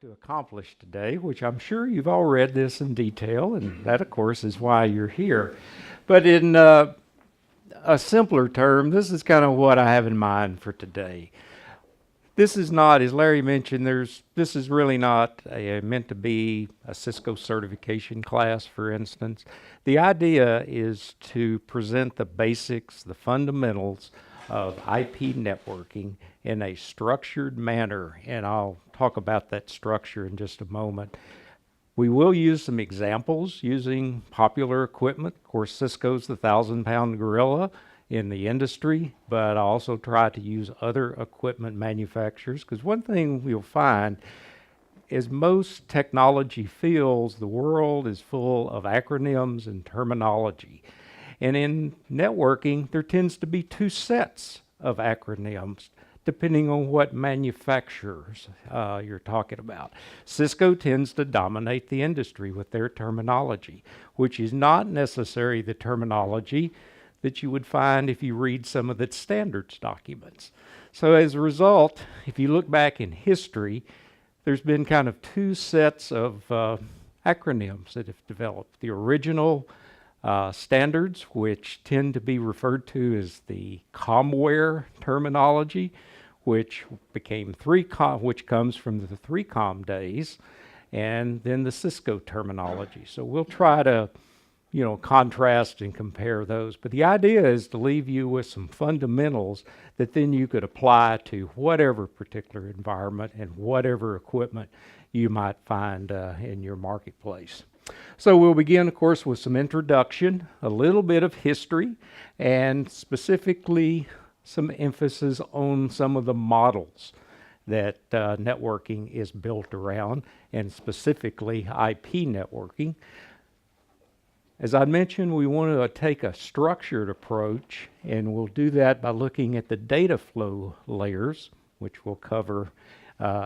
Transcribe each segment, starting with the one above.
to accomplish today, which I'm sure you've all read this in detail, and that, of course, is why you're here. But in a simpler term, this is kind of what I have in mind for today. This is not, as Larry mentioned, this is really not meant to be a Cisco certification class, for instance. The idea is to present the basics, the fundamentals of IP networking in a structured manner, and I'll talk about that structure in just a moment. We will use some examples using popular equipment. Of course, Cisco's the 1,000-pound gorilla in the industry, but I also try to use other equipment manufacturers, because one thing we'll find is most technology fields, the world is full of acronyms and terminology. And in networking, there tends to be two sets of acronyms, depending on what manufacturers you're talking about. Cisco tends to dominate the industry with their terminology, which is not necessarily the terminology that you would find if you read some of the standards documents. So as a result, if you look back in history, there's been kind of two sets of acronyms that have developed. The original standards, which tend to be referred to as the ComWare terminology, which became 3Com, which comes from the 3Com days, and then the Cisco terminology. So we'll try to, contrast and compare those. But the idea is to leave you with some fundamentals that then you could apply to whatever particular environment and whatever equipment you might find in your marketplace. So we'll begin, of course, with some introduction, a little bit of history, and specifically some emphasis on some of the models that networking is built around, and specifically IP networking. As I mentioned, we want to take a structured approach, and we'll do that by looking at the data flow layers, which we'll cover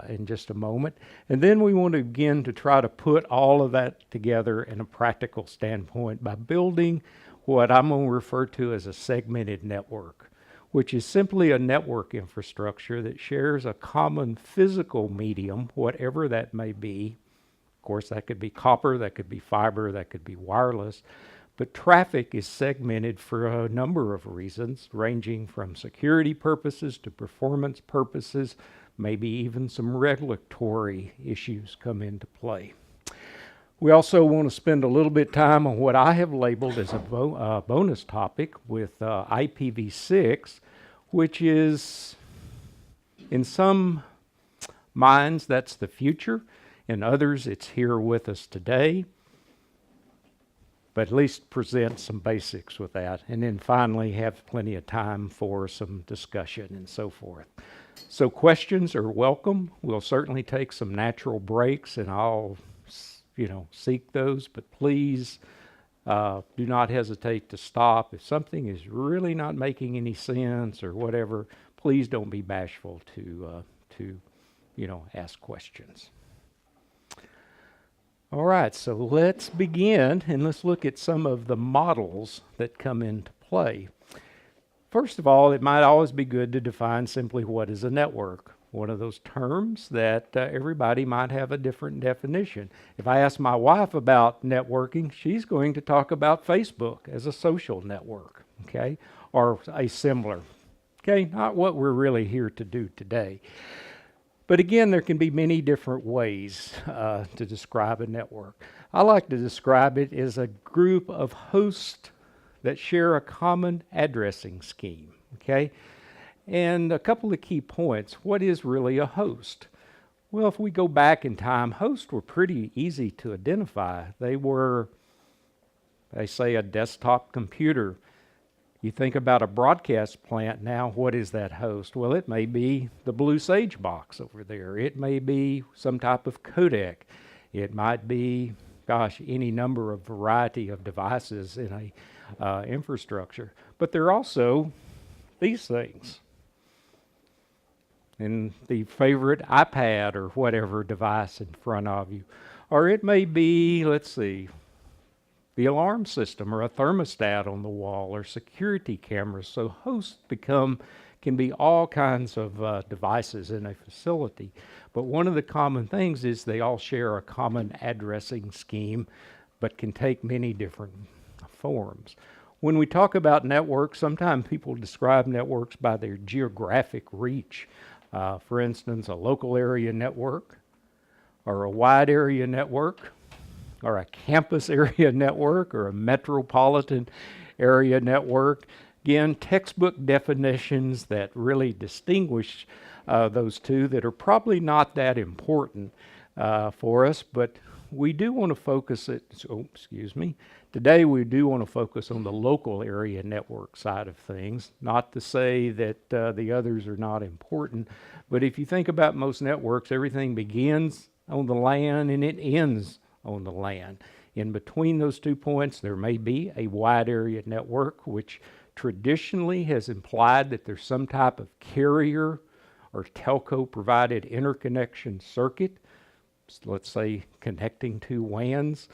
in just a moment. And then we want to begin to try to put all of that together in a practical standpoint by building what I'm going to refer to as a segmented network, which is simply a network infrastructure that shares a common physical medium, whatever that may be. Of course, that could be copper, that could be fiber, that could be wireless, but traffic is segmented for a number of reasons, ranging from security purposes to performance purposes. Maybe even some regulatory issues come into play. We also want to spend a little bit of time on what I have labeled as a bonus topic with IPv6, which is, in some minds, that's the future. In others, it's here with us today. But at least present some basics with that. And then finally, have plenty of time for some discussion and so forth. So questions are welcome. We'll certainly take some natural breaks, and I'll, seek those. But please do not hesitate to stop. If something is really not making any sense or whatever, please don't be bashful to ask questions. All right, so let's begin, and let's look at some of the models that come into play. First of all, it might always be good to define simply what is a network, one of those terms that everybody might have a different definition. If I ask my wife about networking, she's going to talk about Facebook as a social network, okay, or a similar, okay, not what we're really here to do today. But again, there can be many different ways to describe a network. I like to describe it as a group of hosts that share a common addressing scheme, okay? And a couple of key points. What is really a host? Well, if we go back in time, hosts were pretty easy to identify. They say, a desktop computer. You think about a broadcast plant now, what is that host? Well, it may be the Blue Sage box over there. It may be some type of codec. It might be, any number of variety of devices in a infrastructure. But there are also these things. And the favorite iPad or whatever device in front of you. Or it may be, the alarm system or a thermostat on the wall or security cameras. So hosts can can be all kinds of devices in a facility. But one of the common things is they all share a common addressing scheme, but can take many different forms. When we talk about networks, sometimes people describe networks by their geographic reach. For instance, a local area network, or a wide area network, or a campus area network, or a metropolitan area network. Again, textbook definitions that really distinguish those two that are probably not that important for us, but we do want to focus it, today we do want to focus on the local area network side of things, not to say that the others are not important, but if you think about most networks, everything begins on the LAN and it ends on the LAN. In between those 2 points, there may be a wide area network, which traditionally has implied that there's some type of carrier or telco provided interconnection circuit, let's say connecting 2 WANs.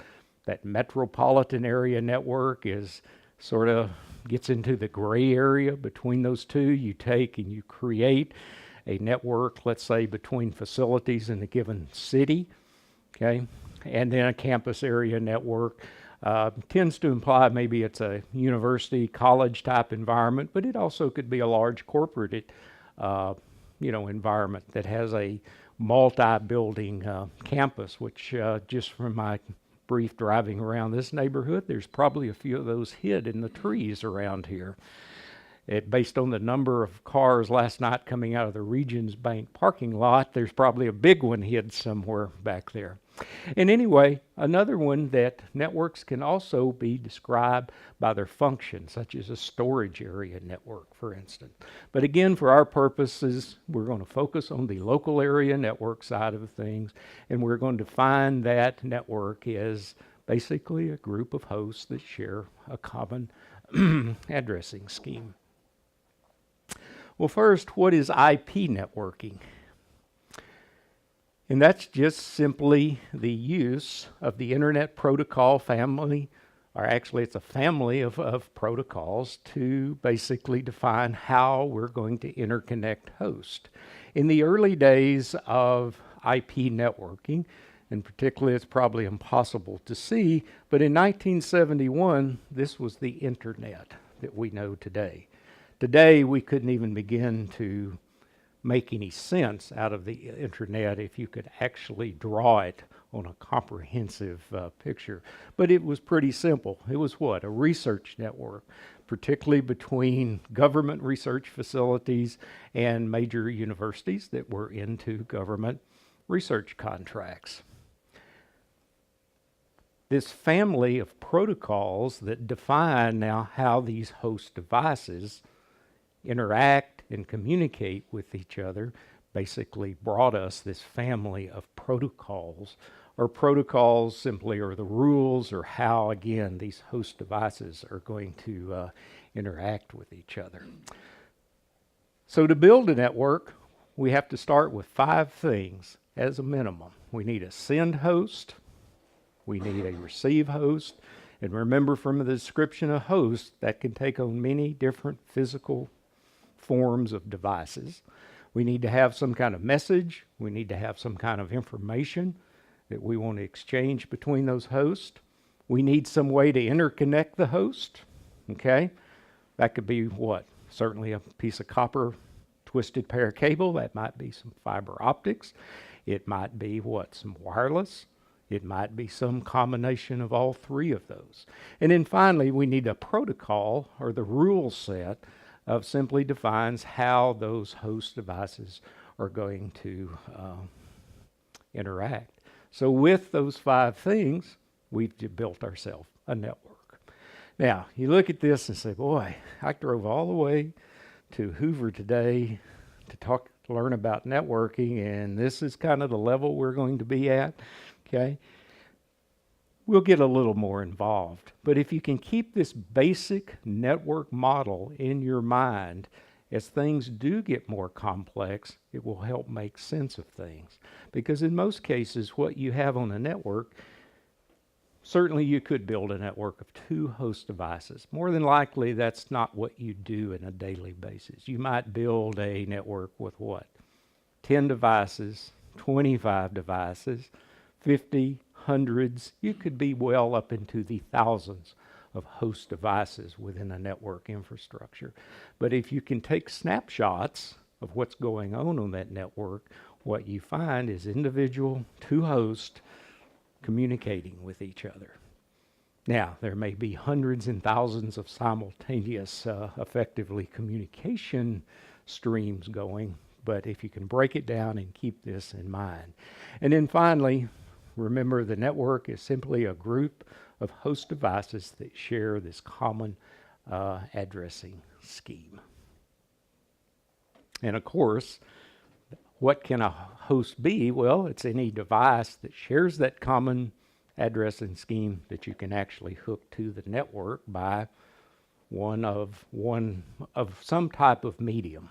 That metropolitan area network is sort of gets into the gray area between those two. You take and you create a network, let's say between facilities in a given city, okay? And then a campus area network tends to imply maybe it's a university, college type environment, but it also could be a large corporate, environment that has a multi-building campus, which just from my brief driving around this neighborhood, there's probably a few of those hid in the trees around here. Based on the number of cars last night coming out of the Regions Bank parking lot, there's probably a big one hid somewhere back there. And anyway, another one that networks can also be described by their function, such as a storage area network, for instance. But again, for our purposes, we're going to focus on the local area network side of things, and we're going to define that network as basically a group of hosts that share a common addressing scheme. Well, first, what is IP networking? And that's just simply the use of the Internet Protocol family, or actually it's a family of protocols to basically define how we're going to interconnect hosts. In the early days of IP networking, and particularly it's probably impossible to see, but in 1971, this was the Internet that we know today. Today, we couldn't even begin to make any sense out of the internet if you could actually draw it on a comprehensive picture. But it was pretty simple. It was what? A research network, particularly between government research facilities and major universities that were into government research contracts. This family of protocols that define now how these host devices interact and communicate with each other basically brought us this family of protocols, or protocols simply are the rules or how, again, these host devices are going to interact with each other. So to build a network, we have to start with 5 things as a minimum. We need a send host, we need a receive host, and remember from the description of host, that can take on many different physical forms of devices. We need to have some kind of message. We need to have some kind of information that we want to exchange between those hosts. We need some way to interconnect the host. Okay? That could be what? Certainly a piece of copper twisted pair of cable. That might be some fiber optics. It might be what? Some wireless. It might be some combination of all 3 of those. And then finally, we need a protocol, or the rule set of simply defines how those host devices are going to interact. So with those 5 things, we've built ourselves a network. Now, you look at this and say, boy, I drove all the way to Hoover today to learn about networking, and this is kind of the level we're going to be at, okay? We'll get a little more involved. But if you can keep this basic network model in your mind, as things do get more complex, it will help make sense of things. Because in most cases, what you have on a network Certainly you could build a network of 2 host devices. More than likely, that's not what you do on a daily basis. You might build a network with what? 10 devices, 25 devices, 50, hundreds. You could be well up into the thousands of host devices within a network infrastructure. But if you can take snapshots of what's going on that network, what you find is individual 2 hosts communicating with each other. Now, there may be hundreds and thousands of simultaneous, effectively communication streams going, but if you can break it down and keep this in mind. And then finally, remember the network is simply a group of host devices that share this common addressing scheme. And of course, what can a host be? Well, it's any device that shares that common addressing scheme that you can actually hook to the network by one of some type of medium.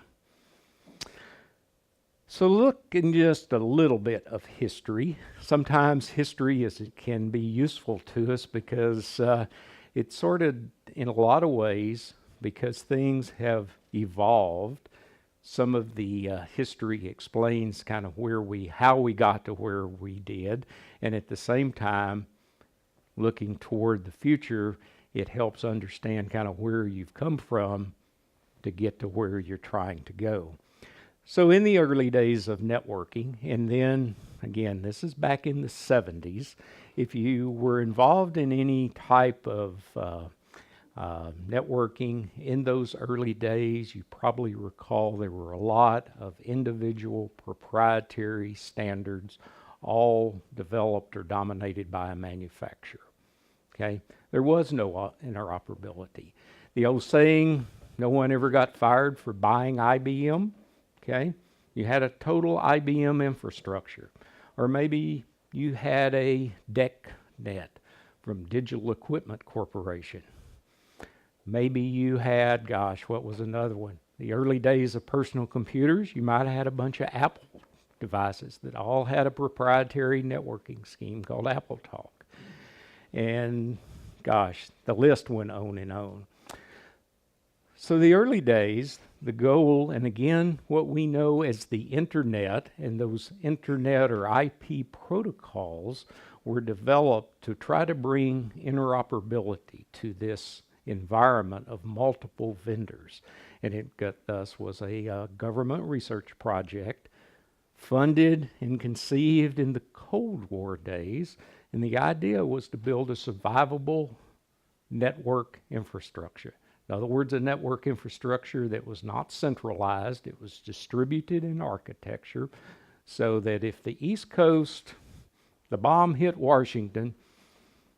So look in just a little bit of history. Sometimes history can be useful to us because it's sort of, in a lot of ways, because things have evolved. Some of the history explains kind of how we got to where we did, and at the same time, looking toward the future, it helps understand kind of where you've come from to get to where you're trying to go. So in the early days of networking, and then again, this is back in the 70s, if you were involved in any type of networking in those early days, you probably recall there were a lot of individual proprietary standards, all developed or dominated by a manufacturer. Okay, there was no interoperability. The old saying, no one ever got fired for buying IBM. Okay, you had a total IBM infrastructure, or maybe you had a DECnet from Digital Equipment Corporation. Maybe you had, what was another one? The early days of personal computers, you might have had a bunch of Apple devices that all had a proprietary networking scheme called AppleTalk. And the list went on and on. So the early days, the goal, and again, what we know as the internet and those internet or IP protocols were developed to try to bring interoperability to this environment of multiple vendors. And it thus was a government research project funded and conceived in the Cold War days. And the idea was to build a survivable network infrastructure. In other words, a network infrastructure that was not centralized, it was distributed in architecture, so that if the East Coast, the bomb hit Washington,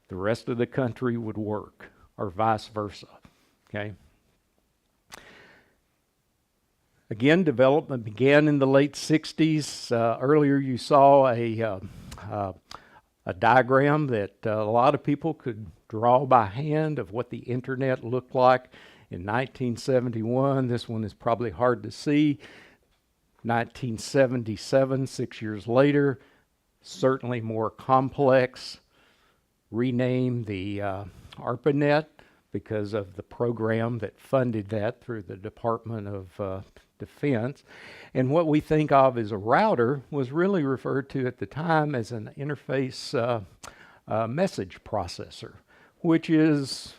the rest of the country would work, or vice versa, okay? Again, development began in the late 60s. Earlier you saw a diagram that a lot of people could draw by hand of what the internet looked like in 1971. This one is probably hard to see. 1977, 6 years later, certainly more complex. Renamed the ARPANET because of the program that funded that through the Department of Defense. And what we think of as a router was really referred to at the time as an interface message processor, which is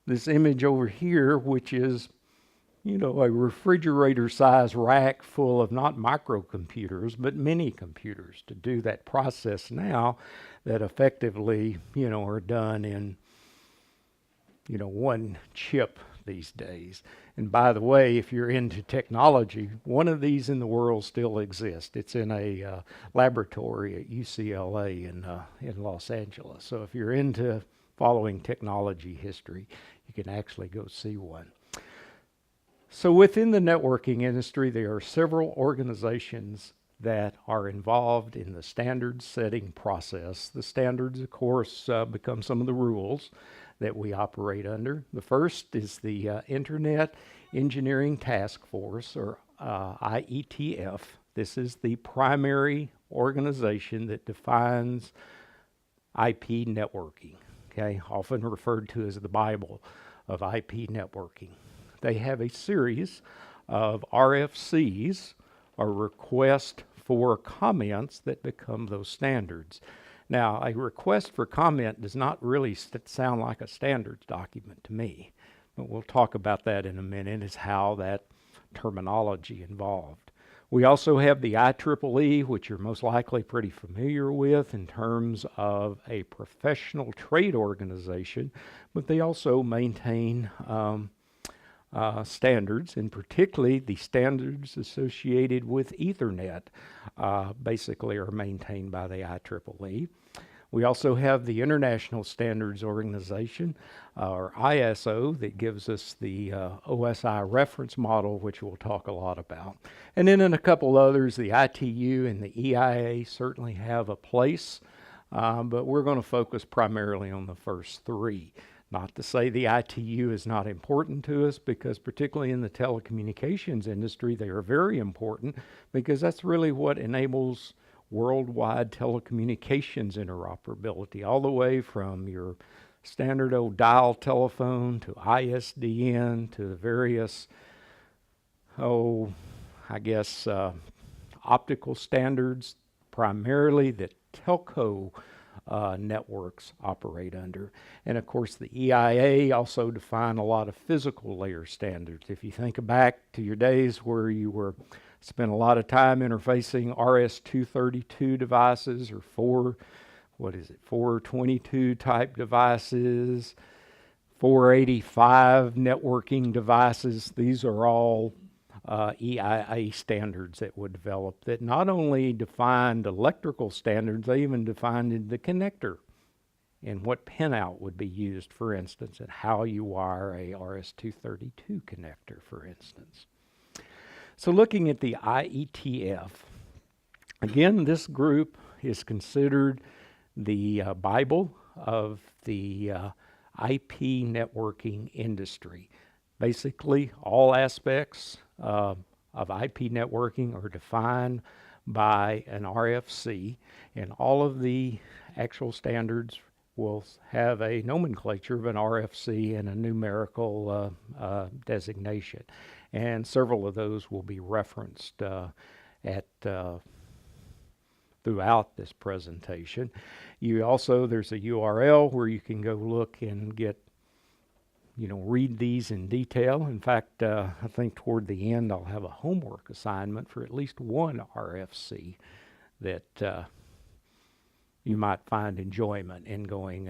this image over here, which is, a refrigerator-sized rack full of not microcomputers, but mini computers to do that process now that effectively, are done in, one chip these days. And by the way, if you're into technology, one of these in the world still exists. It's in a laboratory at UCLA in Los Angeles. So if you're into following technology history, you can actually go see one. So within the networking industry, there are several organizations that are involved in the standards setting process. The standards, of course, become some of the rules that we operate under. The first is the Internet Engineering Task Force, or IETF. This is the primary organization that defines IP networking, okay, often referred to as the Bible of IP networking. They have a series of RFCs, or request for comments, that become those standards. Now, a request for comment does not really sound like a standards document to me, but we'll talk about that in a minute, is how that terminology involved. We also have the IEEE, which you're most likely pretty familiar with in terms of a professional trade organization, but they also maintain standards, and particularly the standards associated with Ethernet basically are maintained by the IEEE. We also have the International Standards Organization, or ISO, that gives us the OSI reference model, which we'll talk a lot about. And then in a couple others, the ITU and the EIA certainly have a place, but we're going to focus primarily on the first three. Not to say the ITU is not important to us, because particularly in the telecommunications industry, they are very important, because that's really what enables worldwide telecommunications interoperability, all the way from your standard old dial telephone to ISDN to the various, optical standards, primarily that telco networks operate under. And of course, the EIA also define a lot of physical layer standards. If you think back to your days where you spent a lot of time interfacing RS-232 devices, or 422 type devices, 485 networking devices, these are all EIA standards that were developed that not only defined electrical standards, they even defined the connector and what pinout would be used, for instance, and how you wire a RS-232 connector, for instance. So looking at the IETF, again, this group is considered the Bible of the IP networking industry. Basically, all aspects of IP networking are defined by an RFC, and all of the actual standards will have a nomenclature of an RFC and a numerical designation. And several of those will be referenced throughout this presentation. There's a URL where you can go look and read these in detail. In fact, I think toward the end I'll have a homework assignment for at least one RFC that you might find enjoyment in going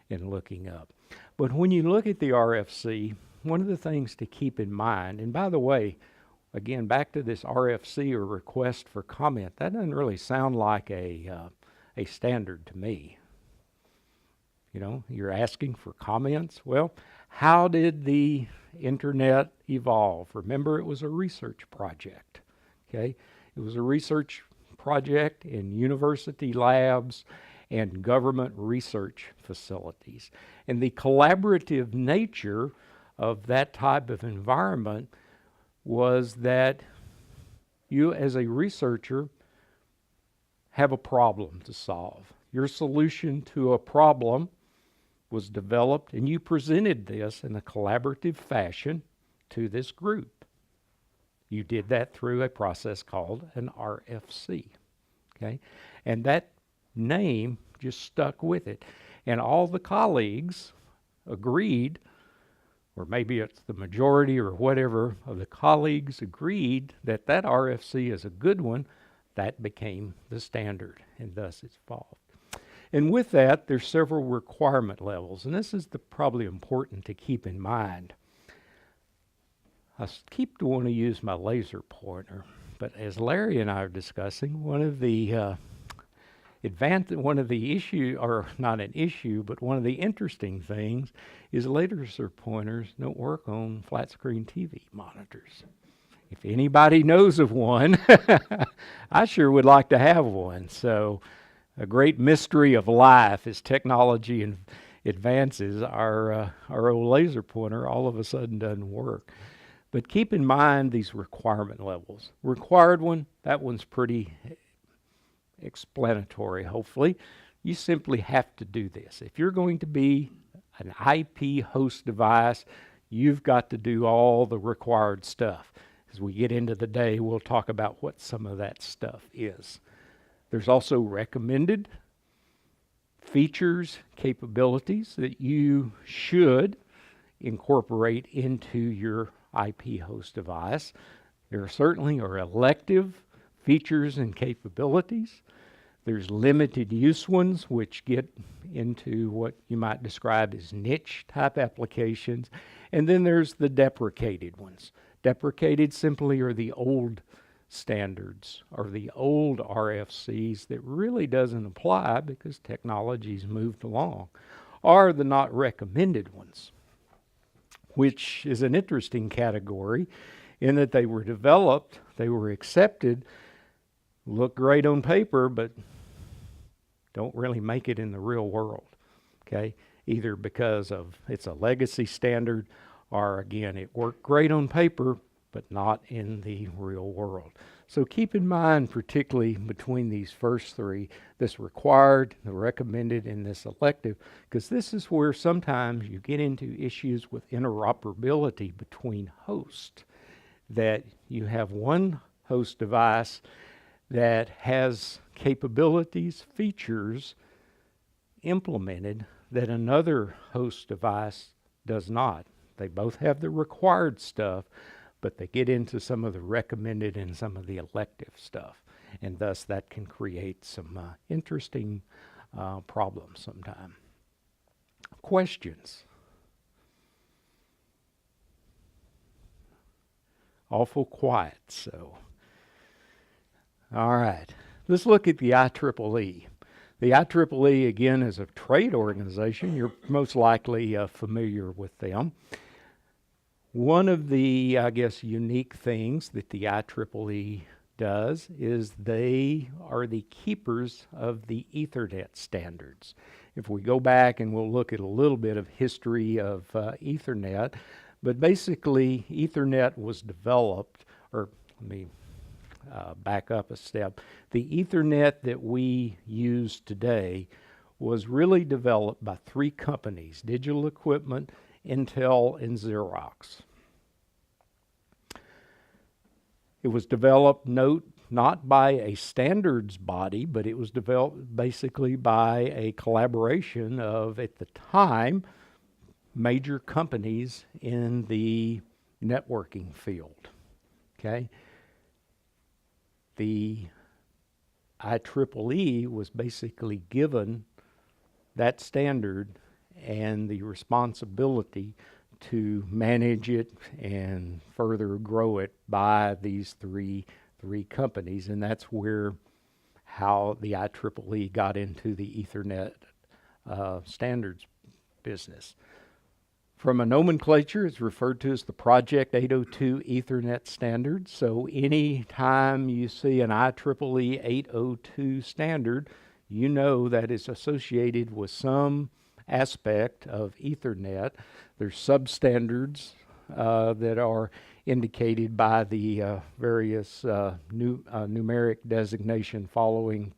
and looking up. But when you look at the RFC, one of the things to keep in mind, and by the way, again, back to this RFC, or request for comment, that doesn't really sound like a standard to me. You're asking for comments. Well, how did the internet evolve? Remember, it was a research project, okay? It was a research project in university labs and government research facilities. And the collaborative nature of that type of environment was that you, as a researcher, have a problem to solve. Your solution to a problem was developed, and you presented this in a collaborative fashion to this group. You did that through a process called an RFC, okay? And that name just stuck with it. And all the colleagues agreed, or maybe it's the majority or whatever of the colleagues agreed, that that RFC is a good one. That became the standard, and thus it's evolved. And with that, there's several requirement levels, and this is probably important to keep in mind. I keep wanting to use my laser pointer, but as Larry and I are discussing, one of the interesting things is laser pointers don't work on flat screen TV monitors. If anybody knows of one, I sure would like to have one. So a great mystery of life as technology and advances, our old laser pointer all of a sudden doesn't work. But keep in mind these requirement levels. Required one, that one's pretty explanatory, hopefully. You simply have to do this. If you're going to be an IP host device, you've got to do all the required stuff. As we get into the day, we'll talk about what some of that stuff is. There's also recommended features, capabilities that you should incorporate into your IP host device. There certainly are elective features and capabilities. There's limited use ones, which get into what you might describe as niche type applications. And then there's the deprecated ones. Deprecated simply are the old standards or the old RFCs that really doesn't apply because technology's moved along, or the not recommended ones, which is an interesting category in that they were developed, they were accepted, look great on paper, but don't really make it in the real world, okay? Either because of it's a legacy standard, or again, it worked great on paper, but not in the real world. So keep in mind, particularly between these first three, this required, the recommended, and this elective, because this is where sometimes you get into issues with interoperability between hosts, that you have one host device that has capabilities, features implemented that another host device does not. They both have the required stuff, but they get into some of the recommended and some of the elective stuff. And thus that can create some interesting problems sometimes. Questions? Awful quiet, so. All right, let's look at the IEEE. The IEEE, again, is a trade organization. You're most likely familiar with them. One of the, I guess, unique things that the IEEE does is they are the keepers of the Ethernet standards. If we go back and we'll look at a little bit of history of Ethernet, but basically Ethernet was developed, or let me back up a step. The Ethernet that we use today was really developed by three companies: Digital Equipment, Intel, and Xerox. It was developed, note, not by a standards body, but it was developed basically by a collaboration of, at the time, major companies in the networking field. Okay? The IEEE was basically given that standard and the responsibility to manage it and further grow it by these three companies, and that's where how the IEEE got into the Ethernet standards business. From a nomenclature, it's referred to as the Project 802 Ethernet standard. So any time you see an IEEE 802 standard, you know that it's associated with some aspect of Ethernet. There's substandards that are indicated by the various numeric designation following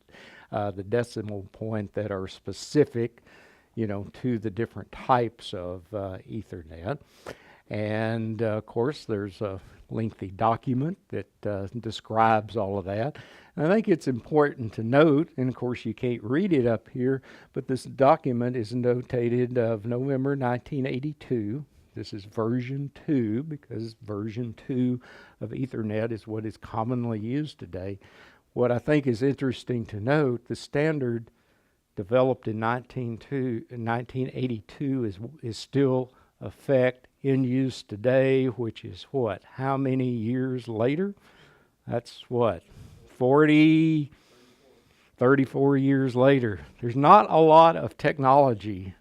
the decimal point that are specific, you know, to the different types of Ethernet. And of course, there's a lengthy document that describes all of that. And I think it's important to note, and of course you can't read it up here, but this document is notated of November 1982. This is version 2, because version 2 of Ethernet is what is commonly used today. What I think is interesting to note, the standard developed in 1982 is still effect in use today, which is what? How many years later? That's what? 34 years later. There's not a lot of technology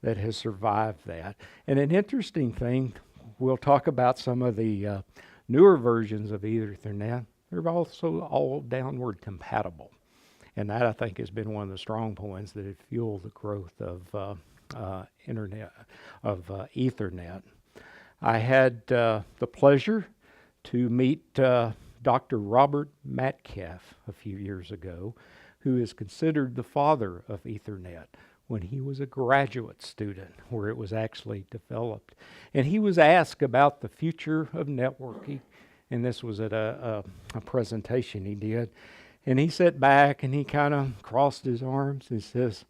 that has survived that. And an interesting thing, we'll talk about some of the newer versions of Ethernet. They're also all downward compatible. And that, I think, has been one of the strong points that have fueled the growth of Ethernet. I had the pleasure to meet Dr. Robert Metcalf a few years ago, who is considered the father of Ethernet, when he was a graduate student where it was actually developed. And he was asked about the future of networking, and this was at a presentation he did. And he sat back and he kind of crossed his arms and says,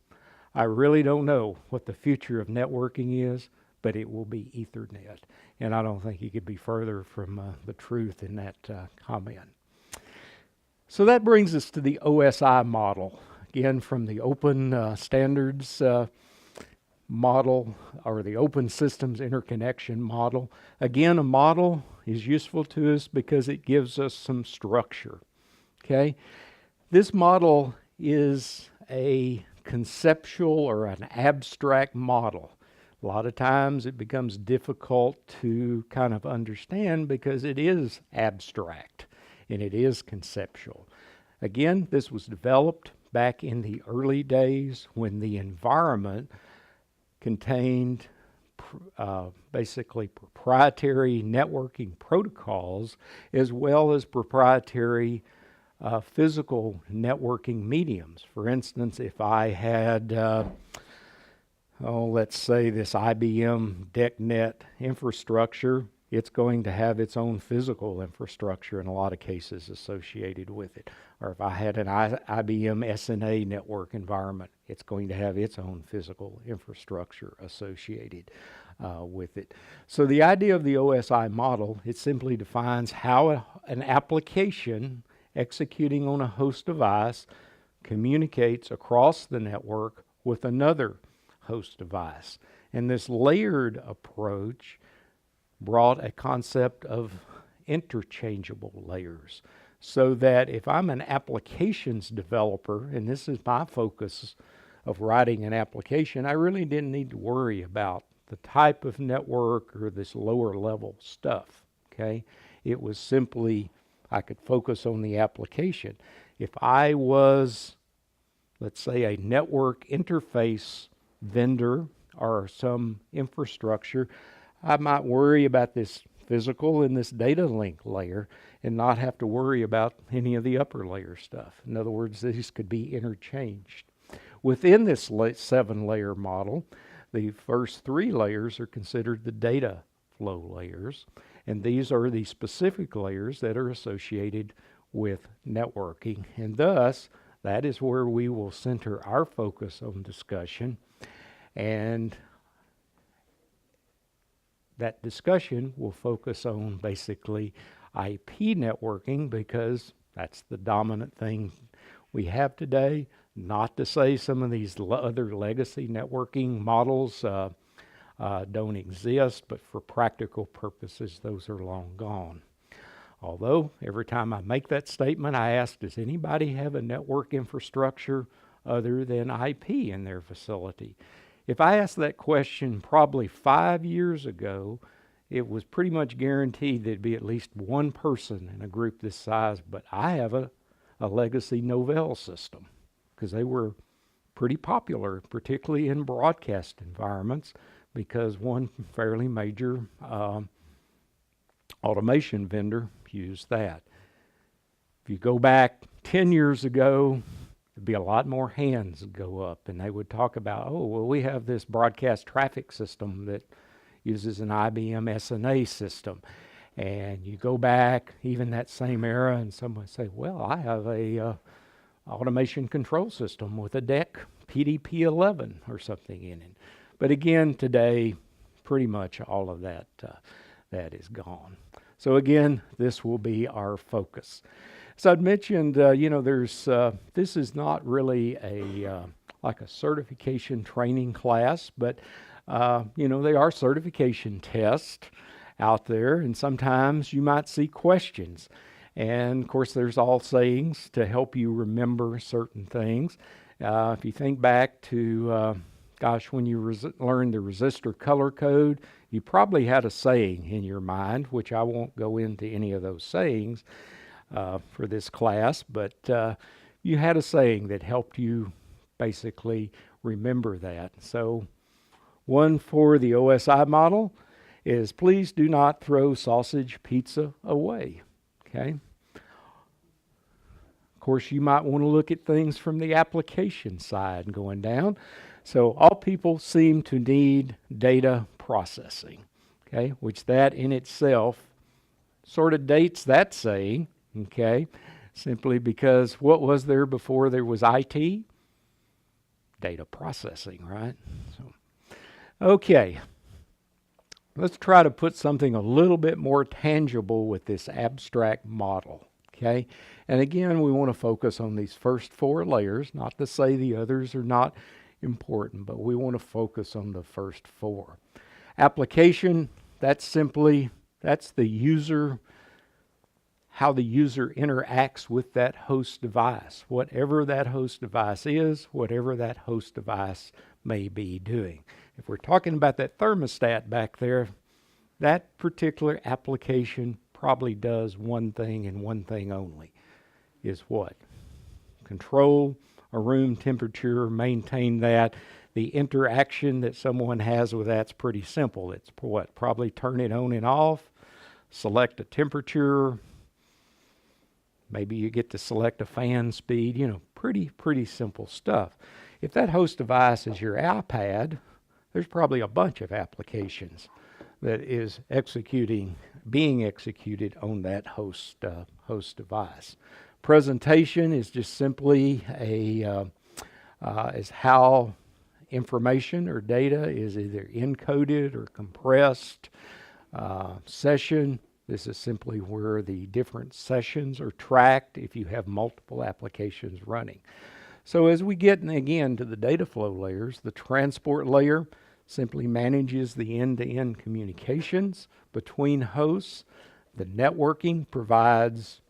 I really don't know what the future of networking is, but it will be Ethernet. And I don't think he could be further from the truth in that comment. So that brings us to the OSI model. Again, from the open standards model, or the open systems interconnection model. Again, a model is useful to us because it gives us some structure. Okay? This model is a conceptual or an abstract model. A lot of times it becomes difficult to kind of understand because it is abstract and it is conceptual. Again, this was developed back in the early days when the environment contained basically proprietary networking protocols as well as proprietary physical networking mediums. For instance, if I had, let's say this IBM DECnet infrastructure, it's going to have its own physical infrastructure in a lot of cases associated with it. Or if I had an IBM SNA network environment, it's going to have its own physical infrastructure associated with it. So the idea of the OSI model, it simply defines how an application executing on a host device communicates across the network with another host device. And this layered approach brought a concept of interchangeable layers, so that if I'm an applications developer, and this is my focus of writing an application, I really didn't need to worry about the type of network or this lower level stuff, okay? It was simply, I could focus on the application. If I was, let's say, a network interface vendor or some infrastructure, I might worry about this physical and this data link layer and not have to worry about any of the upper layer stuff. In other words, these could be interchanged. Within this 7-layer model, the first 3 layers are considered the data flow layers, and these are the specific layers that are associated with networking. And thus, that is where we will center our focus on discussion, and that discussion will focus on basically IP networking, because that's the dominant thing we have today. Not to say some of these other legacy networking models don't exist, but for practical purposes, those are long gone. Although, every time I make that statement, I ask, does anybody have a network infrastructure other than IP in their facility? If I asked that question probably 5 years ago, it was pretty much guaranteed there'd be at least one person in a group this size, but I have a legacy Novell system, because they were pretty popular, particularly in broadcast environments, because one fairly major automation vendor used that. If you go back 10 years ago, there'd be a lot more hands go up, and they would talk about, oh, well, we have this broadcast traffic system that uses an IBM SNA system. And you go back even that same era, and someone would say, well, I have a automation control system with a DEC PDP-11 or something in it. But again, today, pretty much all of that that is gone. So again, this will be our focus. So I'd mentioned, there's this is not really a like a certification training class, but there are certification tests out there, and sometimes you might see questions. And of course, there's all sayings to help you remember certain things. If you think back to, when you learned the resistor color code, you probably had a saying in your mind, which I won't go into any of those sayings for this class, but you had a saying that helped you basically remember that. So one for the OSI model is, please do not throw sausage pizza away. Okay? Of course, you might want to look at things from the application side going down. So all people seem to need data processing, okay, which that in itself sort of dates that saying, okay, simply because what was there before there was IT? Data processing, right? So, okay, let's try to put something a little bit more tangible with this abstract model, okay? And again, we want to focus on these first 4 layers, not to say the others are not important, but we want to focus on the first 4. Application, that's the user, how the user interacts with that host device, whatever that host device is, whatever that host device may be doing. If we're talking about that thermostat back there, that particular application probably does one thing and one thing only, is what? Control a room temperature, maintain that. The interaction that someone has with that's pretty simple. It's what? Probably turn it on and off, select a temperature, maybe you get to select a fan speed, pretty simple stuff. If that host device is your iPad, there's probably a bunch of applications that is being executed on that host device. Presentation is just simply is how information or data is either encoded or compressed. Session, this is simply where the different sessions are tracked if you have multiple applications running. So as we get again to the data flow layers, the transport layer simply manages the end-to-end communications between hosts. The networking provides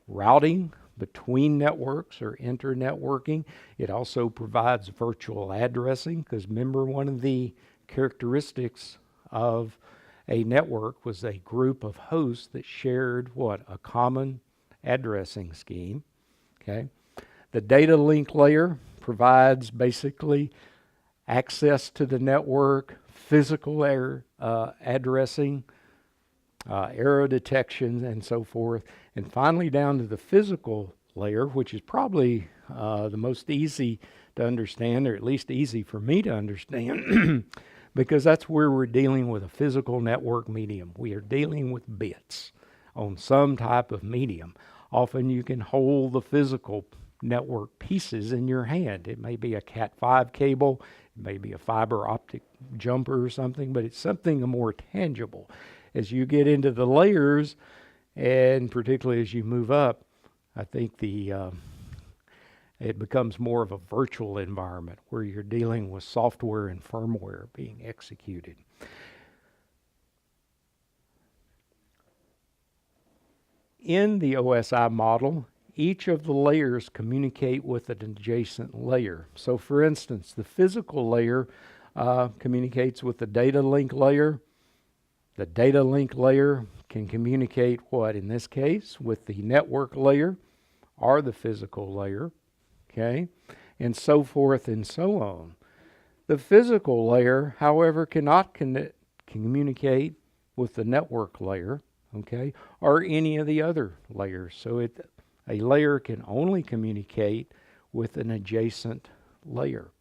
routing between networks or inter-networking. It also provides virtual addressing, because remember, one of the characteristics of a network was a group of hosts that shared what? A common addressing scheme. Okay. The data link layer provides basically access to the network, physical addressing, error detection, and so forth. And finally down to the physical layer, which is probably the most easy to understand, or at least easy for me to understand, because that's where we're dealing with a physical network medium. We are dealing with bits on some type of medium. Often you can hold the physical network pieces in your hand. It may be a Cat5 cable, it may be a fiber optic jumper or something, but it's something more tangible. As you get into the layers, and particularly as you move up, I think it becomes more of a virtual environment where you're dealing with software and firmware being executed. In the OSI model, each of the layers communicate with an adjacent layer. So for instance, the physical layer communicates with the data link layer. The data link layer can communicate what, in this case, with the network layer or the physical layer, okay, and so forth and so on. The physical layer, however, cannot communicate with the network layer, okay, or any of the other layers. So a layer can only communicate with an adjacent layer.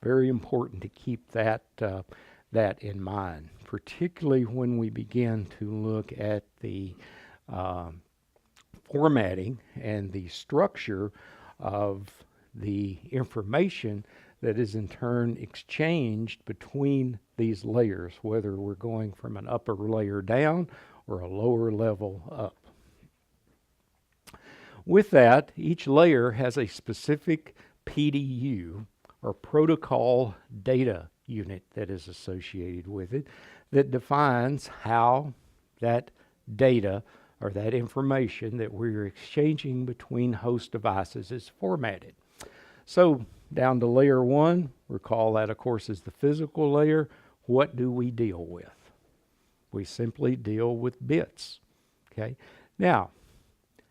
Very important to keep that in mind, particularly when we begin to look at the formatting and the structure of the information that is in turn exchanged between these layers, whether we're going from an upper layer down or a lower level up. With that, each layer has a specific PDU, or protocol data unit, that is associated with it, that defines how that data or that information that we're exchanging between host devices is formatted. So down to layer 1, recall that of course is the physical layer. What do we deal with? We simply deal with bits. Okay. Now,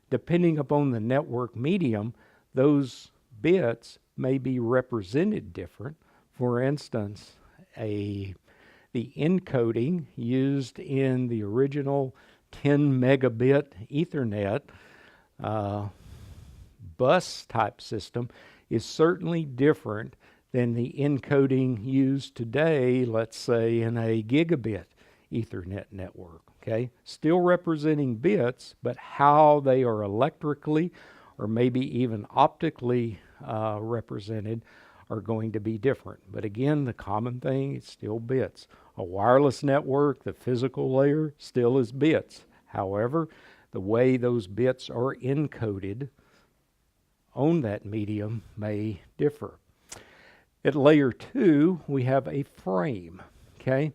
depending upon the network medium, those bits may be represented different. For instance, the encoding used in the original 10 megabit Ethernet bus type system is certainly different than the encoding used today, let's say in a gigabit Ethernet network, okay? Still representing bits, but how they are electrically or maybe even optically represented are going to be different. But again, the common thing is still bits. A wireless network, the physical layer, still is bits. However, the way those bits are encoded on that medium may differ. At layer 2, we have a frame, okay?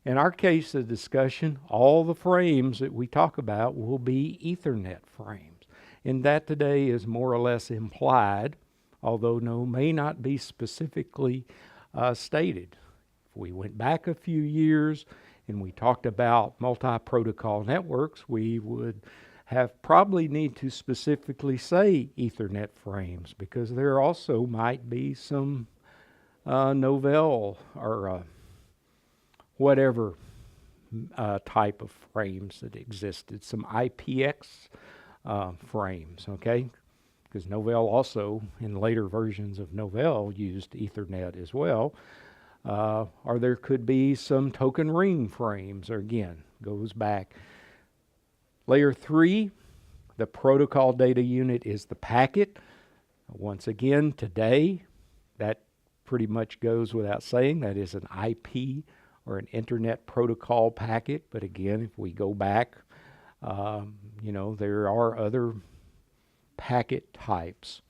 In our case of discussion, all the frames that we talk about will be Ethernet frames. And that today is more or less implied, although may not be specifically stated. If we went back a few years and we talked about multi-protocol networks, we would have probably need to specifically say Ethernet frames, because there also might be some Novell or whatever type of frames that existed, some IPX frames, okay? Because Novell also, in later versions of Novell, used Ethernet as well. Or there could be some token ring frames, or again, goes back. Layer 3, the protocol data unit is the packet. Once again, today, that pretty much goes without saying. That is an IP or an Internet Protocol packet. But again, if we go back, there are other packet types.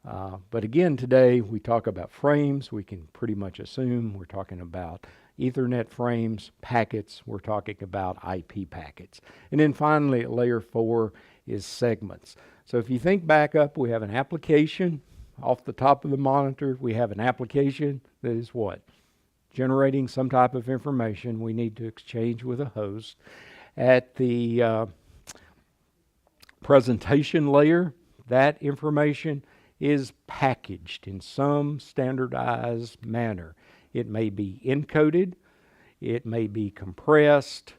But again, today we talk about frames. We can pretty much assume we're talking about Ethernet frames, packets. We're talking about IP packets. And then finally, at layer 4 is segments. So if you think back up, we have an application off the top of the monitor. We have an application that is what? Generating some type of information we need to exchange with a host. At the presentation layer, that information is packaged in some standardized manner. It may be encoded, it may be compressed.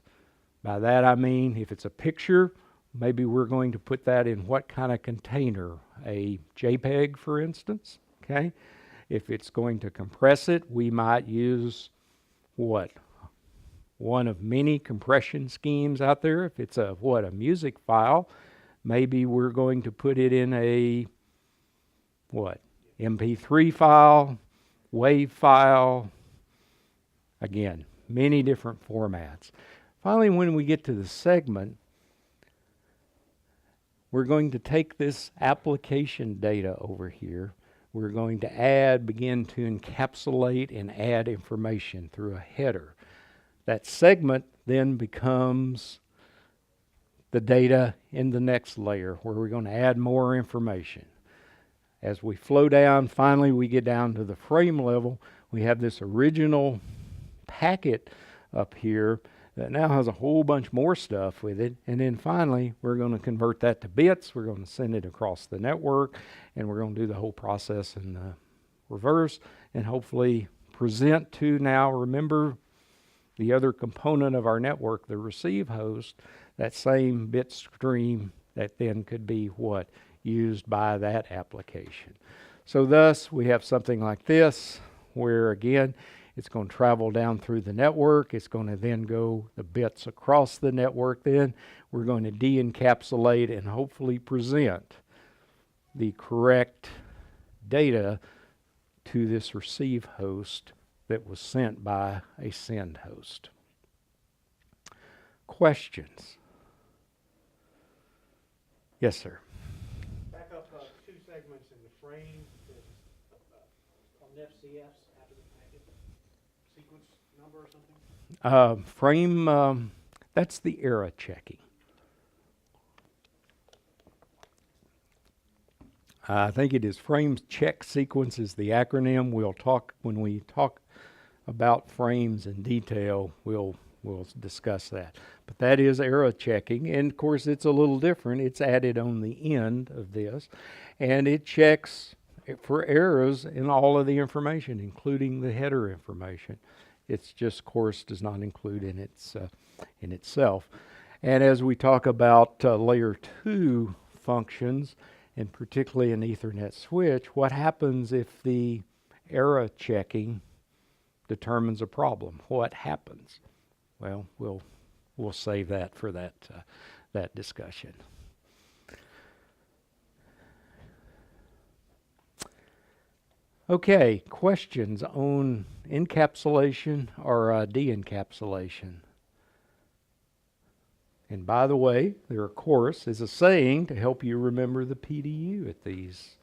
By that I mean, if it's a picture, maybe we're going to put that in what kind of container? A JPEG, for instance, okay? If it's going to compress it, we might use what? One of many compression schemes out there. If it's a music file, maybe we're going to put it in a MP3 file, WAV file. Again, many different formats. Finally, when we get to the segment, we're going to take this application data over here. We're going to begin to encapsulate and add information through a header. That segment then becomes the data in the next layer, where we're going to add more information. As we flow down, finally we get down to the frame level. We have this original packet up here that now has a whole bunch more stuff with it. And then finally, we're going to convert that to bits. We're going to send it across the network, and we're going to do the whole process in the reverse and hopefully present to, now remember, the other component of our network, the receive host, that same bit stream that then could be used by that application. So thus, we have something like this, where again, it's going to travel down through the network. It's going to then go the bits across the network. Then we're going to de-encapsulate and hopefully present the correct data to this receive host that was sent by a send host. Questions? Yes, sir. Back up 2 segments in the frame on FCS after the packet sequence number or something? Frame, that's the error checking. I think it is frame check sequence is the acronym. We'll talk, when we talk about frames in detail, we'll discuss that. But that is error checking, and of course it's a little different. It's added on the end of this, and it checks for errors in all of the information, including the header information. It's just, of course, does not include in itself. And as we talk about layer 2 functions and particularly an Ethernet switch, what happens if the error checking determines a problem? What happens? Well, we'll save that for that discussion. Okay, questions on encapsulation or de-encapsulation? And by the way, there of course is a saying to help you remember the PDU at these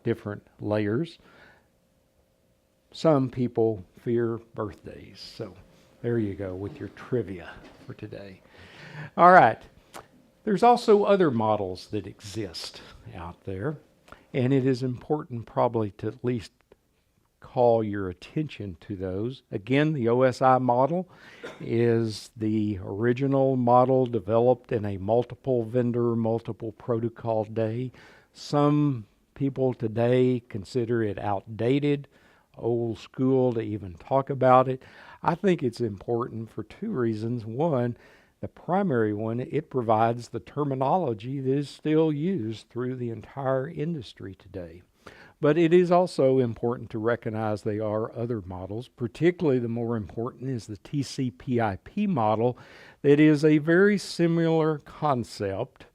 different layers. Some people fear birthdays, so there you go with your trivia for today. All right, there's also other models that exist out there, and it is important probably to at least call your attention to those. Again, the OSI model is the original model developed in a multiple vendor, multiple protocol day. Some people today consider it outdated, old school to even talk about it. I think it's important for two reasons. One, the primary one, it provides the terminology that is still used through the entire industry today. But it is also important to recognize there are other models. Particularly the more important is the TCPIP model that is a very similar concept,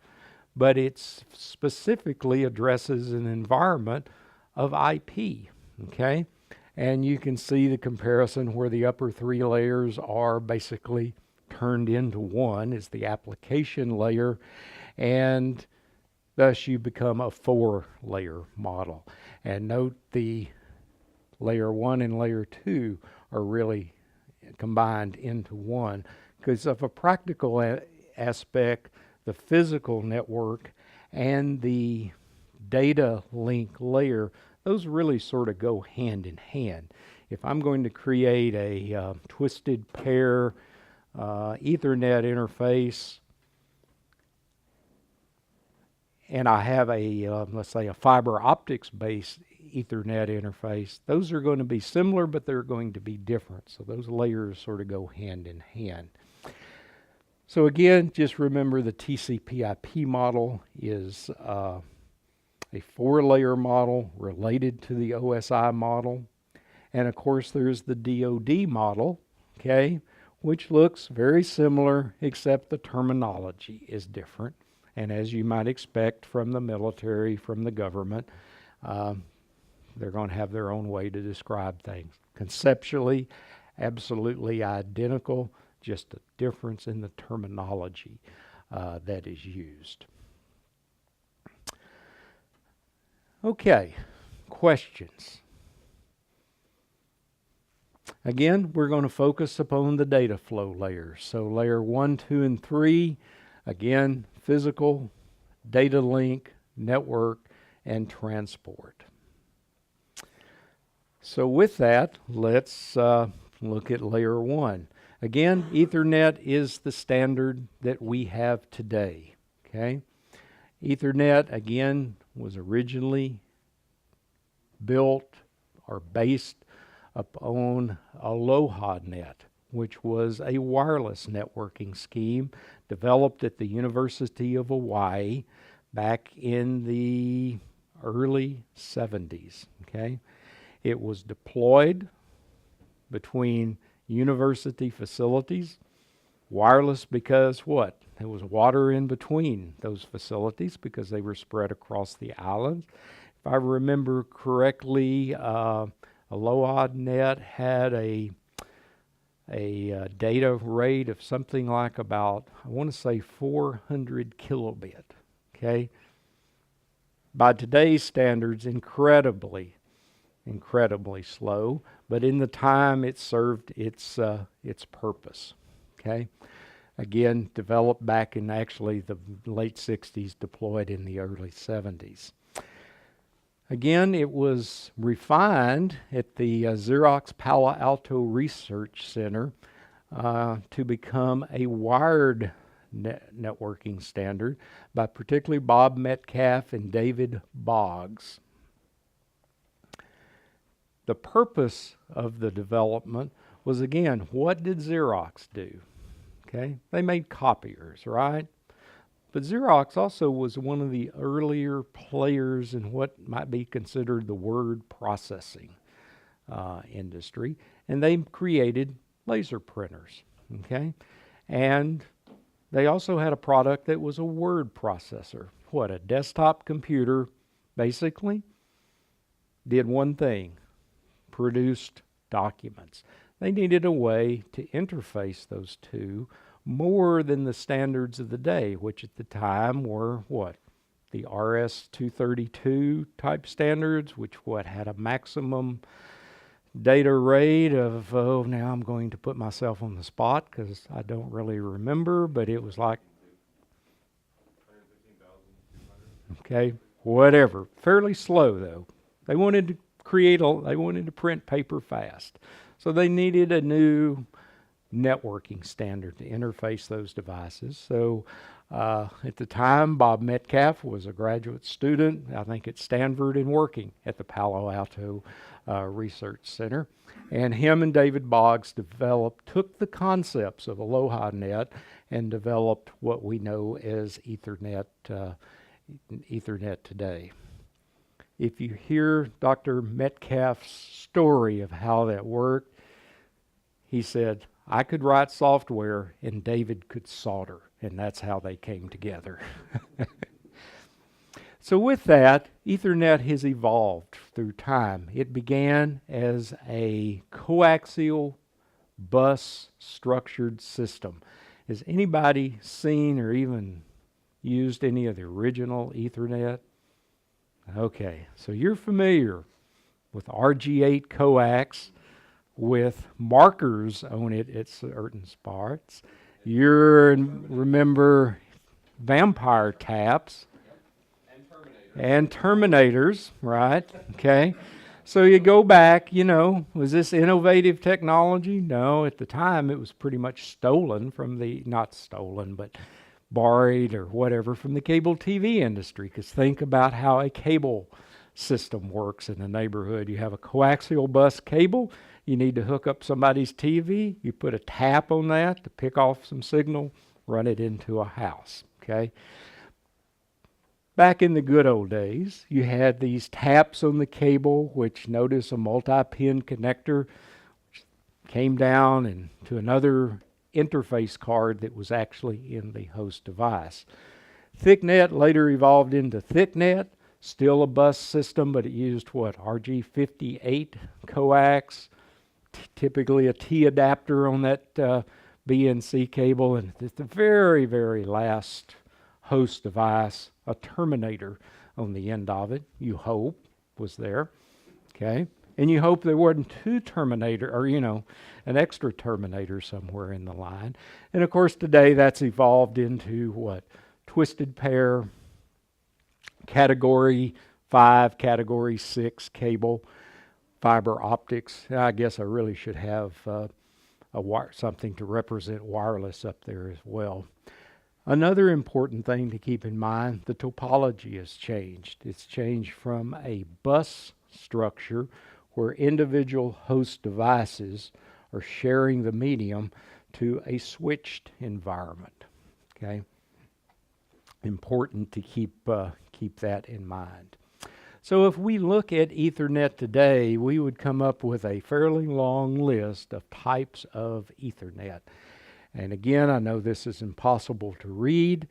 but it specifically addresses an environment of IP, okay? And you can see the comparison where the upper three layers are basically turned into one is the application layer, and thus you become a 4-layer model. And note the layer 1 and layer 2 are really combined into one because of a practical aspect, the physical network and the data link layer, those really sort of go hand in hand. If I'm going to create a twisted pair Ethernet interface, and I have a, let's say, a fiber optics based Ethernet interface, those are going to be similar, but they're going to be different. So those layers sort of go hand in hand. So again, just remember the TCPIP model is a 4-layer model related to the OSI model. And of course, there's the DoD model, okay, which looks very similar, except the terminology is different. And as you might expect from the military, from the government, they're going to have their own way to describe things. Conceptually, absolutely identical, just a difference in the terminology that is used. Okay, questions? Again, we're going to focus upon the data flow layers. So layer 1, 2, and 3, again, physical, data link, network, and transport. So with that, let's look at layer 1. Again, Ethernet is the standard that we have today, okay? Ethernet, again, was originally built or based upon Aloha Net, which was a wireless networking scheme developed at the University of Hawaii back in the early 70s, okay? It was deployed between university facilities, wireless because what? There was water in between those facilities because they were spread across the islands. If I remember correctly, Aloha Net had a data rate of something like about, I want to say 400 kilobit, okay? By today's standards, incredibly slow, but in the time it served its purpose, okay? Again, developed back in actually the late 60s, deployed in the early 70s. Again, it was refined at the Xerox Palo Alto Research Center to become a wired networking standard by particularly Bob Metcalf and David Boggs. The purpose of the development was, again, what did Xerox do? Okay, they made copiers, right? But Xerox also was one of the earlier players in what might be considered the word processing industry, and they created laser printers, okay? And they also had a product that was a word processor. What, a desktop computer basically did one thing, produced documents. They needed a way to interface those two more than the standards of the day, which at the time were what? The RS-232 type standards, which had a maximum data rate of, oh, now I'm going to put myself on the spot because I don't really remember, but it was like, okay, whatever. Fairly slow though. They wanted to print paper fast. So they needed a new networking standard to interface those devices. So at the time, Bob Metcalf was a graduate student, I think at Stanford, and working at the Palo Alto Research Center. And him and David Boggs took the concepts of Aloha Net and developed what we know as Ethernet today. If you hear Dr. Metcalf's story of how that worked, he said, I could write software and David could solder, and that's how they came together. So with that, Ethernet has evolved through time. It began as a coaxial bus structured system. Has anybody seen or even used any of the original Ethernet? Okay, so you're familiar with RG8 coax with markers on it at certain spots. Remember vampire taps and terminators, right? Okay. So you go back, was this innovative technology? No, at the time it was pretty much stolen from not stolen, but borrowed or whatever from the cable TV industry. Because think about how a cable system works in a neighborhood. You have a coaxial bus cable. You need to hook up somebody's TV. You put a tap on that to pick off some signal, run it into a house, okay? Back in the good old days, you had these taps on the cable, which notice a multi-pin connector which came down and to another interface card that was actually in the host device. ThickNet later evolved into ThickNet, still a bus system, but it used what, RG58 coax, typically a T adapter on that BNC cable, and at the very, very last host device, a terminator on the end of it, you hope, was there, okay? And you hope there wasn't two terminator, or an extra terminator somewhere in the line. And of course today that's evolved into what? Twisted pair, category 5, category 6 cable, fiber optics. I guess I really should have something to represent wireless up there as well. Another important thing to keep in mind, the topology has changed. It's changed from a bus structure where individual host devices are sharing the medium to a switched environment. Okay, important to keep that in mind. So if we look at Ethernet today, we would come up with a fairly long list of types of Ethernet. And again, I know this is impossible to read.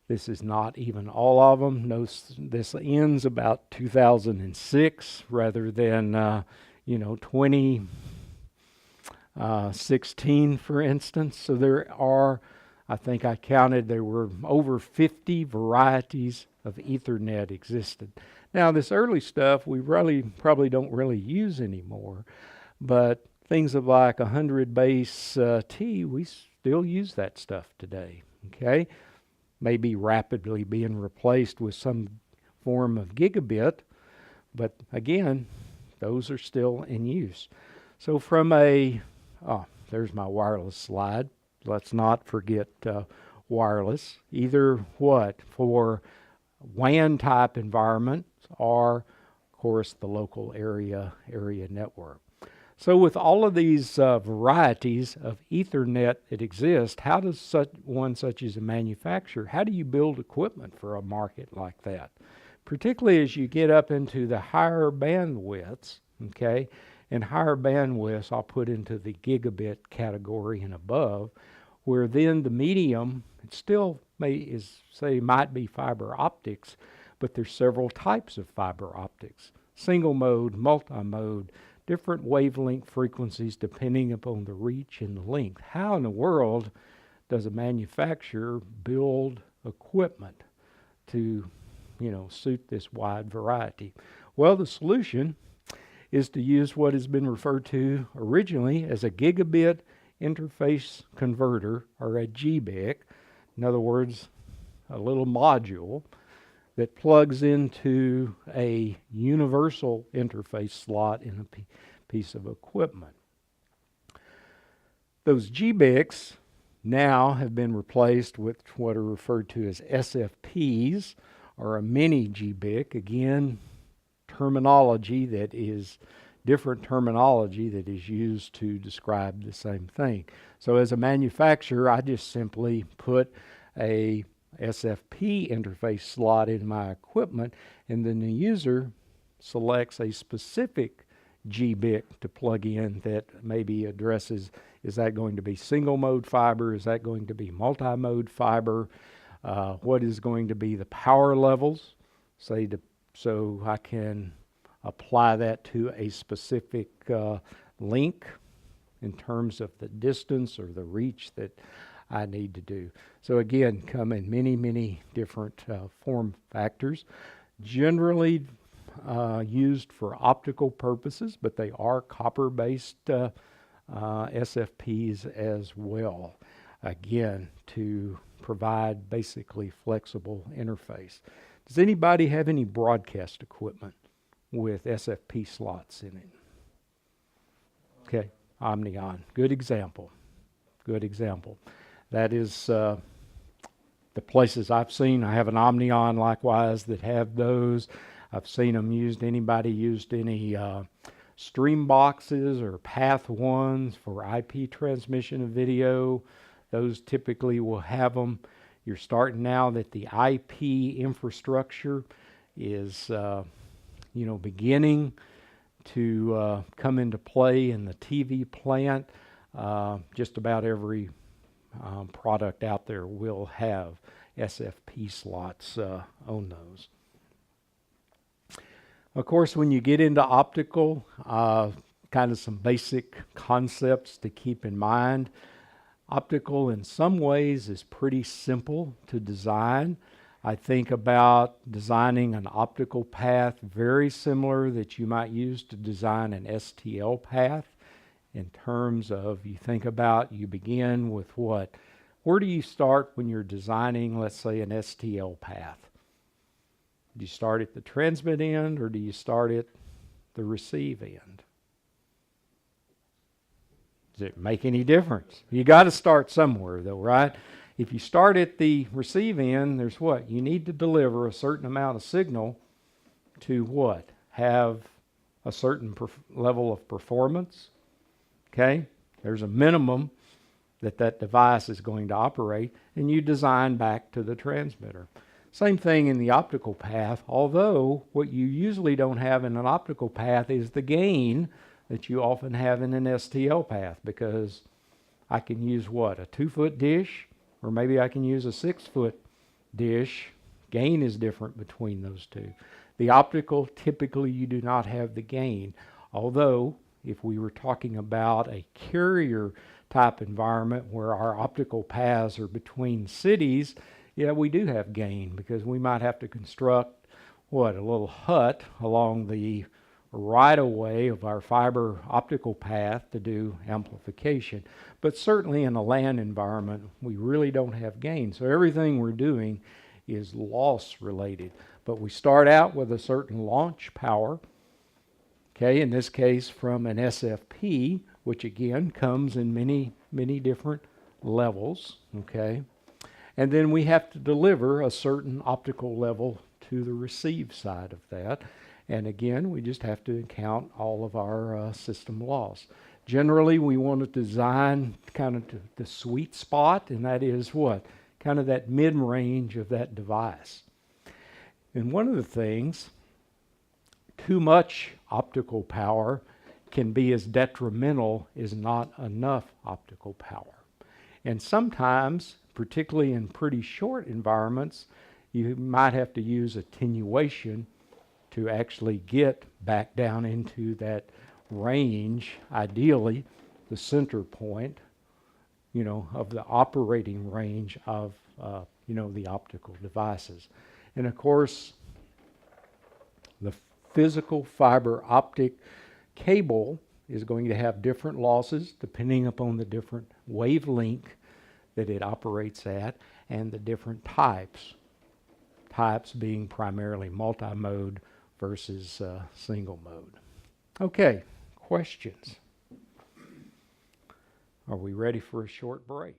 This is not even all of them. No, this ends about 2006 rather than 2016, for instance. So there are, I think I counted, there were over 50 varieties of Ethernet existed. Now, this early stuff we probably don't really use anymore, but things of like 100 base T, we still use that stuff today, okay? Maybe rapidly being replaced with some form of gigabit, but again, those are still in use. So from there's my wireless slide. Let's not forget wireless, either what? For WAN type environments or, of course, the local area network. So with all of these varieties of Ethernet that exist, how does such as a manufacturer, how do you build equipment for a market like that? Particularly as you get up into the higher bandwidths, okay? And higher bandwidths I'll put into the gigabit category and above, where then the medium, it still might be fiber optics, but there's several types of fiber optics. Single mode, multi-mode, different wavelength frequencies depending upon the reach and the length. How in the world does a manufacturer build equipment to, suit this wide variety? Well, the solution is to use what has been referred to originally as a gigabit interface converter, or a GBIC. In other words, a little module that plugs into a universal interface slot in a piece of equipment. Those GBICs now have been replaced with what are referred to as SFPs, or a mini GBIC. Again, different terminology that is used to describe the same thing. So as a manufacturer, I just simply put a SFP interface slot in my equipment, and then the user selects a specific GBIC to plug in that maybe addresses, is that going to be single mode fiber, is that going to be multi-mode fiber, what is going to be the power levels, so I can apply that to a specific link in terms of the distance or the reach that I need to do. So again, come in many different form factors, generally used for optical purposes, but they are copper-based SFPs as well, again, to provide basically flexible interface. Does anybody have any broadcast equipment with SFP slots in it? Okay, Omnion, good example. That is the places I've seen. I have an Omnion likewise that have those. I've seen them used. Anybody used any stream boxes or path ones for IP transmission of video? Those typically will have them. You're starting now that the IP infrastructure is beginning to come into play in the TV plant. Just about every product out there will have SFP slots on those. Of course, when you get into optical, kind of some basic concepts to keep in mind. Optical in some ways is pretty simple to design. I think about designing an optical path very similar that you might use to design an STL path, in terms of you begin with what? Where do you start when you're designing, let's say, an STL path? Do you start at the transmit end or do you start at the receive end? Does it make any difference? You got to start somewhere though, right? If you start at the receive end, there's what? You need to deliver a certain amount of signal to what? Have a certain level of performance. Okay? There's a minimum that device is going to operate, and you design back to the transmitter. Same thing in the optical path, although what you usually don't have in an optical path is the gain that you often have in an STL path, because I can use what? A 2-foot dish, or maybe I can use a 6-foot dish. Gain is different between those two. The optical, typically you do not have the gain, although if we were talking about a carrier type environment where our optical paths are between cities, yeah, we do have gain, because we might have to construct a little hut along the right of way of our fiber optical path to do amplification. But certainly in a LAN environment, we really don't have gain. So everything we're doing is loss related. But we start out with a certain launch power, okay, in this case from an SFP, which again comes in many different levels, okay? And then we have to deliver a certain optical level to the receive side of that. And again, we just have to count all of our system loss. Generally, we want to design kind of the sweet spot, and that is what? Kind of that mid-range of that device. And one of the things, too much optical power can be as detrimental as not enough optical power. And sometimes, particularly in pretty short environments, you might have to use attenuation to actually get back down into that range, ideally the center point, of the operating range of, the optical devices. And of course, the physical fiber optic cable is going to have different losses depending upon the different wavelength that it operates at and the different types. Types being primarily multi-mode versus single mode. Okay, questions? Are we ready for a short break?